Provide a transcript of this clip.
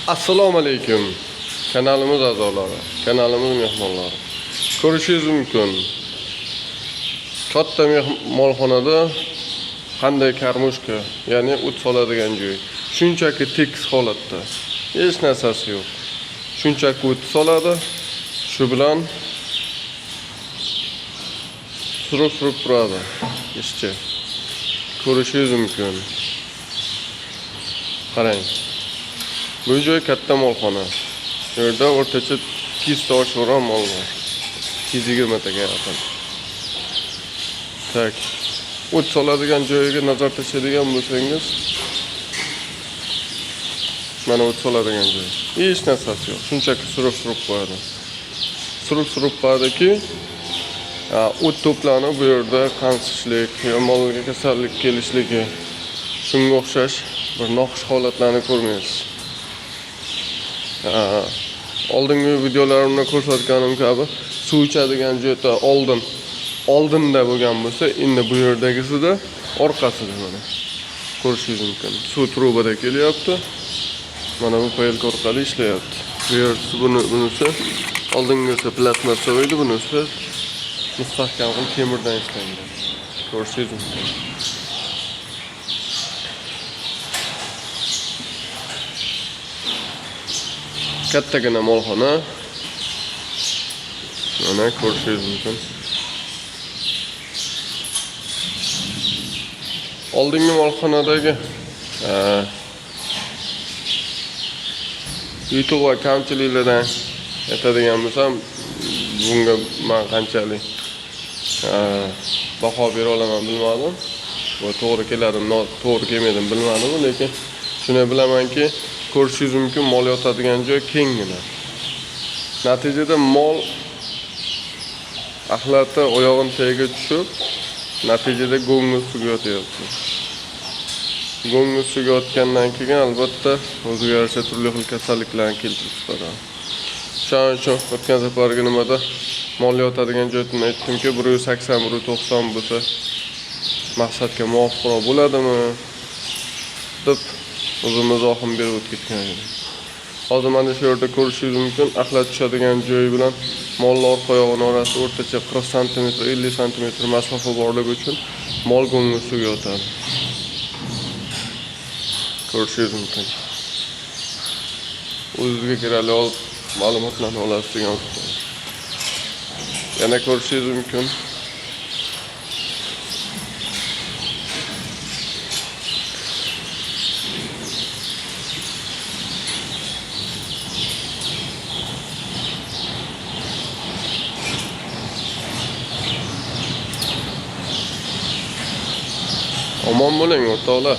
Assalomu alaykum. Kanalimiz a'zolari, kanalimiz mehmonlari. Ko'rishingiz mumkin. Katta mehmonxonada qanday karmushka, ya'ni o't soladigan joy. Shunchaki tekis holatda. Hech narsasi yo'q. Shunchaki o't soladi. Shu bilan surib turadi. Ishchi. Ko'rishingiz mumkin. Qarang. Bu joy katta molxona. Bu yerda o'rtacha 200 ta oshxona mol bor. 220 taga yaqin. Tak. O't soladigan joyga nazar tashlaydigan bo'lsangiz, mana o't soladigan joy. Hech narsasi yo'q. Shunchaki surib qo'yadi. Surib qo'yadiki, o't to'planib bu yerda qansishlik, molga kasallik kelishligi, shunga o'xshash bir noxush holatlarni ko'rmaysiz. Oldingi videolarimda ko'rsatganim kabi suv ichadigan joyda oldinda bo'lgan bo'lsa, endi bu yerdagisida orqasida mana ko'rishingiz mumkin. Suv trubada kelyapti. Mana bu paylka orqali ishlayapti. Bu yersi bunisi oldingisi plastmassa edi, bunisi mustahkam temirdan ishlangan. Ko'rishingiz mumkin. Kattagina molxona. Mana ko'rishingiz mumkin. Oldingi molxonadagi yutuq va kamchiliklardan aytadigan bo'lsam, bunga men qanchalik baho bera olaman bilmadim. Bu to'g'ri keladimi, to'g'ri kelmaydimi bilmadim, lekin shuni bilamanki, ko'rishingiz mumkin, mol yotadigan joy kenggina. Natijada mol axlatda oyog'ini tagiga tushib, natijada go'ngiz suvga yotyapti. Go'ngiz suvga yotgandan keyin albatta o'ziga yarasha turli xil kasalliklarni keltirib chiqaradi. Shuning uchun o'tgan safargi nimada mol yotadigan joyni aytdimki, 180-190 bo'lsa maqsadga muvofiqroq bo'ladimi deb o'zimiz oxim berib o'tib ketgan edik. Hozir mana shu yerda ko'rishingiz mumkin, axlat tushadigan joyi bilan mollar orqa oyog'ini orasida o'rtacha 40 sm, 50 sm masofa borligi uchun mol go'ngiz suvga yotadi. Ko'rishingiz mumkin. O'zingizga kerakli ma'lumotlarni olasiz degan. Yana ko'rishingiz mumkin. Omon bo'ling o'rtoqlar.